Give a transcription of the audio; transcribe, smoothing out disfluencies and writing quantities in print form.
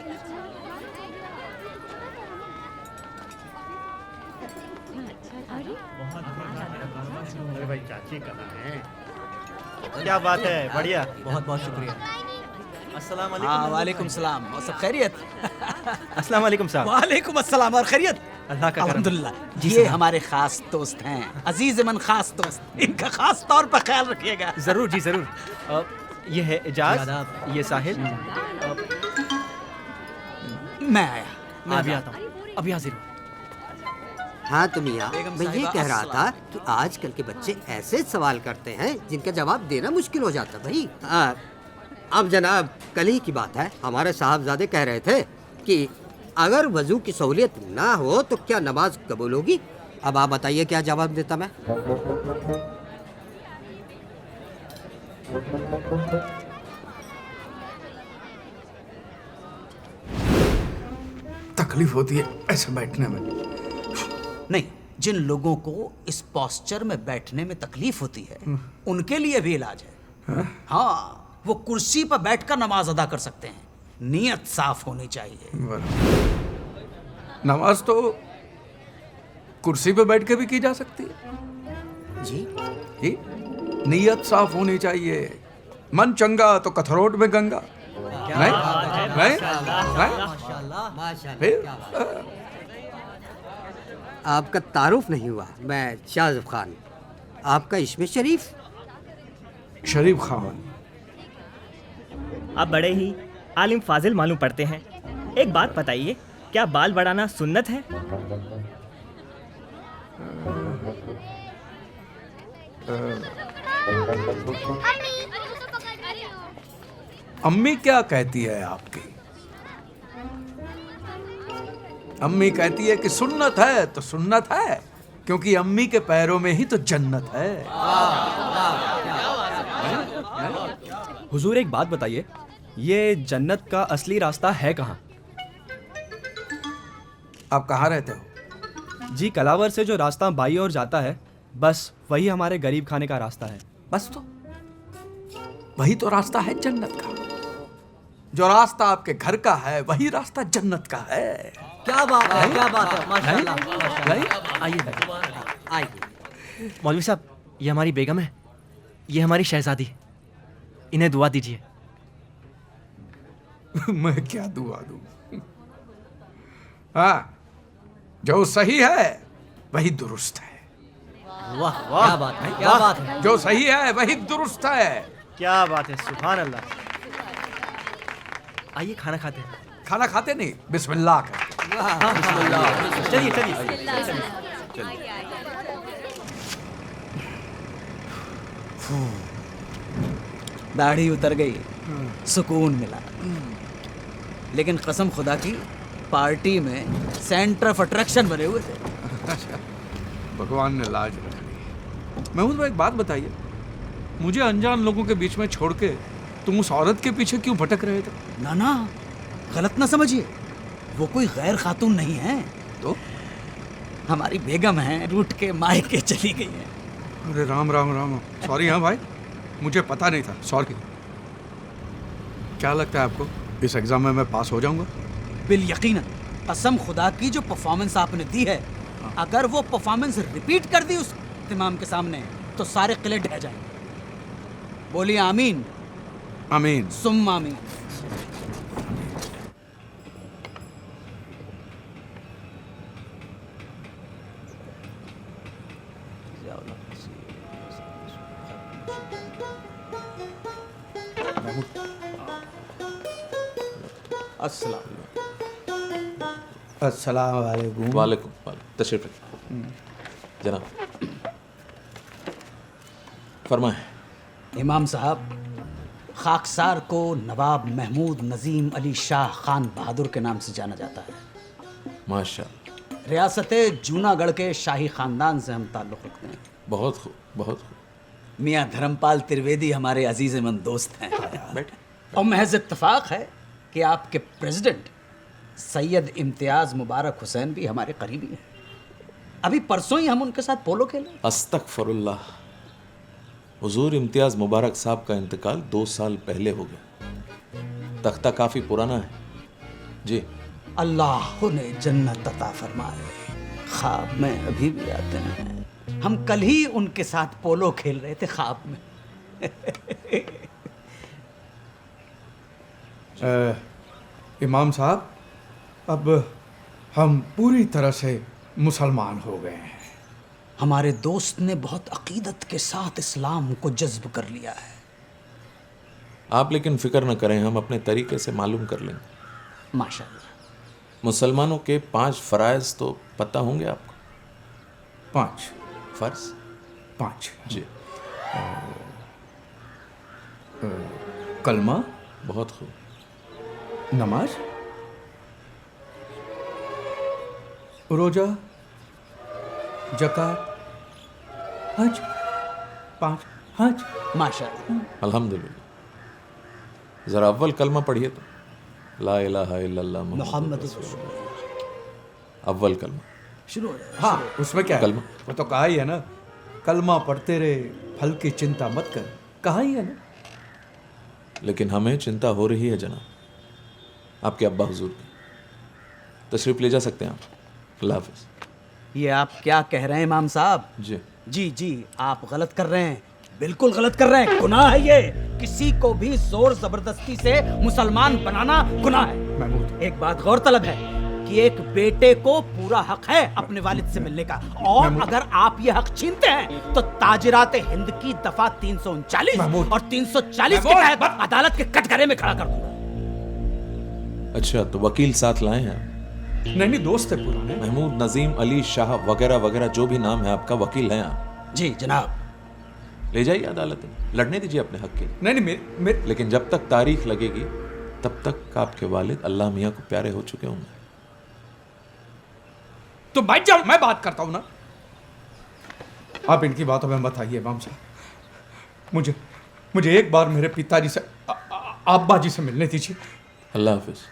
अरे भाई चाची कहाँ हैं? क्या बात है, बढ़िया। बहुत बहुत शुक्रिया। अस्सलाम हाँ, वालेकुम। वालेकुम सलाम। और सब खैरियत? अस्सलाम वालेकुम साहब। वालेकुम अस्सलाम। और खैरियत? अल्लाह का करम। अल्हम्दुलिल्लाह। जी ये साहब। हमारे खास दोस्त हैं, अजीज मन खास दोस्त। इनका खास तौर पर ख्याल रखिएगा। जरूर जी जरूर। ये है इजाज, ये साहिल। मैं आया। मैं अभी आता हूँ, अभी हाजिर हूँ। हाँ तो मियाँ, बेगम मैं ये साहिबा, कह रहा था अस्सलाम। कि आजकल के बच्चे ऐसे सवाल करते हैं जिनका जवाब देना मुश्किल हो जाता भाई। अब जनाब, कल ही की बात है, हमारे साहबजादे कह रहे थे कि अगर वजू की सहूलियत ना हो तो क्या नमाज कबूल होगी? अब आप बताइए क्या जवाब देता मैं? तकलीफ होती है ऐसे बैठने में। नहीं, जिन लोगों को इस पोस्चर में बैठने में तकलीफ होती है उनके लिए भी इलाज है। हाँ, वो कुर्सी पर बैठकर नमाज अदा कर सकते हैं। नियत साफ होनी चाहिए। नमाज तो कुर्सी पे बैठ के भी की जा सकती है जी, नीयत साफ होनी चाहिए। मन चंगा तो कथरोट में गंगा। नहीं नहीं नहीं फिर आपका तारुफ नहीं हुआ। मैं शाहज़ब खान, आपका इसमें शरीफ। शरीफ खान। आप बड़े ही आलिम फाजिल मालूम पड़ते हैं। एक बात बताइए, क्या बाल बढ़ाना सुन्नत है? अम्मी क्या कहती है आपकी? अम्मी कहती है कि सुन्नत है तो सुन्नत है, क्योंकि अम्मी के पैरों में ही तो जन्नत है। हुजूर एक बात बताइए, ये जन्नत का असली रास्ता है कहाँ? आप कहाँ रहते हो? जी, कलावर से जो रास्ता बाई ओर जाता है, बस वही हमारे गरीब खाने का रास्ता है। बस तो वही तो रास्ता है जन्नत का। जो रास्ता आपके घर का है वही रास्ता जन्नत का है। क्या बात है, क्या बात है, माशाल्लाह। नहीं? आइए आइए। मौलवी साहब, ये हमारी बेगम है, ये हमारी शहजादी। इन्हें दुआ दीजिए। मैं क्या दुआ दूं? हाँ, जो सही है वही दुरुस्त है। वाह वाह, क्या बात है, क्या बात है। जो सही है वही दुरुस्त है। क्या बात है, सुभान अल्लाह। आइए खाना खाते हैं। खाना खाते नहीं, बिस्मिल्लाह करते। चलिए चलिए। दाढ़ी उतर गई, सुकून मिला। लेकिन कसम खुदा की, पार्टी में सेंटर ऑफ अट्रैक्शन बने हुए थे। भगवान ने लाज रख ली। महमूद भाई, एक बात बताइए, मुझे अनजान लोगों के बीच में छोड़ के तुम उस औरत के पीछे क्यों भटक रहे थे? ना ना, गलत ना समझिए, वो कोई गैर खातून नहीं है। तो हमारी बेगम है, रूठ के मायके चली गई है। अरे राम राम राम, सॉरी। हाँ भाई, मुझे पता नहीं था, सॉरी। क्या लगता है आपको, इस एग्जाम में मैं पास हो जाऊंगा? बिल यकीनन। कसम खुदा की, जो परफॉर्मेंस आपने दी है, अगर वो परफॉर्मेंस रिपीट कर दी उस इमाम के सामने तो सारे किले ढह जाएंगे। बोलिए आमीन। आमीन। सुम्मा आमीन। अस्सलाम वालेकुम। वालेकुम तशरीफ रखिए जनाब। फरमाएं। इमाम साहब, खाकसार को नवाब महमूद नजीम अली शाह खान बहादुर के नाम से जाना जाता है। माशाअल्लाह, रियासत जूनागढ़ के शाही खानदान से हम ताल्लुक़ रखते हैं। बहुत खूब, बहुत खूब। मियाँ धर्मपाल त्रिवेदी हमारे अजीज़-ए-मंद दोस्त हैं। बैठे। और महज इत्तफाक है कि आपके प्रेसिडेंट सैयद इम्तियाज़ मुबारक हुसैन भी हमारे करीबी हैं। अभी परसों ही हम उनके साथ पोलो खेले। अस्तगफिरुल्लाह, हुजूर इम्तियाज़ मुबारक साहब का इंतकाल 2 साल पहले हो गया। तख्ता काफ़ी पुराना है, जी अल्लाह ने जन्नत अता फरमाए। ख्वाब में अभी भी आते हैं। हम कल ही उनके साथ पोलो खेल रहे थे ख्वाब में। इमाम साहब, अब हम पूरी तरह से मुसलमान हो गए हैं। हमारे दोस्त ने बहुत अकीदत के साथ इस्लाम को जज्ब कर लिया है। आप लेकिन फिक्र न करें, हम अपने तरीके से मालूम कर लेंगे। माशाल्लाह। मुसलमानों के 5 फ़राइज़ तो पता होंगे आपको? 5 फ़र्ज 5 जी। कलमा, बहुत खूब। नमाज, रोजा, जक़ात, हज, 5 हज। माशाल्लाह। अल्हम्दुलिल्लाह। ज़रा अव्वल कलमा पढ़िए तो, ला इलाहा इल्लल्लाह मोहम्मद मुहम्मद रसूलुल्लाह। अव्वल कलमा। शुरू हो जाए। हाँ, उसमें क्या है? कलमा। वो तो कहा ही है ना, कलमा पढ़ते रहे, फल की चिंता मत कर। कहा ही है ना। लेकिन हमें चिंता हो रही है जनाब, आपके अब्बा हुजूर की। तशरीफ़ ले जा सकते हैं आप। अल्लाह हाफ़िज़। ये आप क्या कह रहे हैं इमाम साहब? जी जी जी, आप गलत कर रहे हैं, बिल्कुल गलत कर रहे हैं। गुनाह है ये। किसी को भी जोर जबरदस्ती से मुसलमान बनाना गुनाह है। महमूद, एक बात गौर तलब है कि एक बेटे को पूरा हक है अपने वालिद से मिलने का, और अगर आप ये हक छीनते हैं तो ताजिरात हिंद की दफा 339 महमूद। और 340 के तहत अदालत के कटघरे में खड़ा कर दूंगा। अच्छा, तो वकील साथ लाए हैं आप? नहीं, दोस्त है पुराने। महमूद, नजीम, अली शाह वगैरह वगैरह जो भी नाम है आपका, वकील हैं आप। जी जनाब। ले जाइए अदालत में, लड़ने दीजिए अपने हक के लिए। नहीं, मेरे लेकिन जब तक तारीख लगेगी तब तक आपके वालिद अल्लाह मियाँ को प्यारे हो चुके होंगे। तो बैठ जाओ, मैं बात करता हूं ना। आप इनकी बातों में मत आइए इमाम साहब। मुझे एक बार मेरे पिताजी से, अब्बा जी से मिलने दीजिए। अल्लाह हाफिज़।